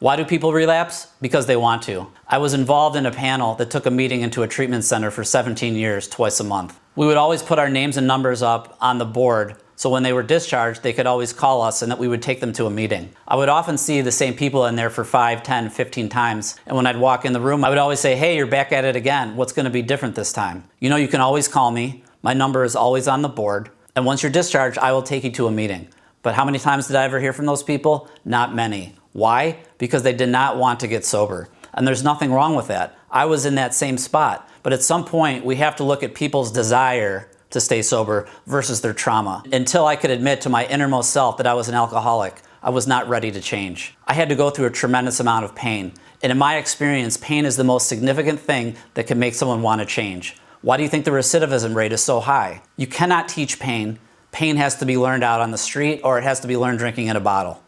Why do people relapse? Because they want to. I was involved in a panel that took a meeting into a treatment center for 17 years, twice a month. We would always put our names and numbers up on the board, so when they were discharged, they could always call us and that we would take them to a meeting. I would often see the same people in there for 5, 10, 15 times. And when I'd walk in the room, I would always say, hey, you're back at it again. What's gonna be different this time? You know, you can always call me. My number is always on the board. And once you're discharged, I will take you to a meeting. But how many times did I ever hear from those people? Not many. Why? Because they did not want to get sober. And there's nothing wrong with that. I was in that same spot. But at some point, we have to look at people's desire to stay sober versus their trauma. Until I could admit to my innermost self that I was an alcoholic, I was not ready to change. I had to go through a tremendous amount of pain. And in my experience, pain is the most significant thing that can make someone want to change. Why do you think the recidivism rate is so high? You cannot teach pain. Pain has to be learned out on the street, or it has to be learned drinking in a bottle.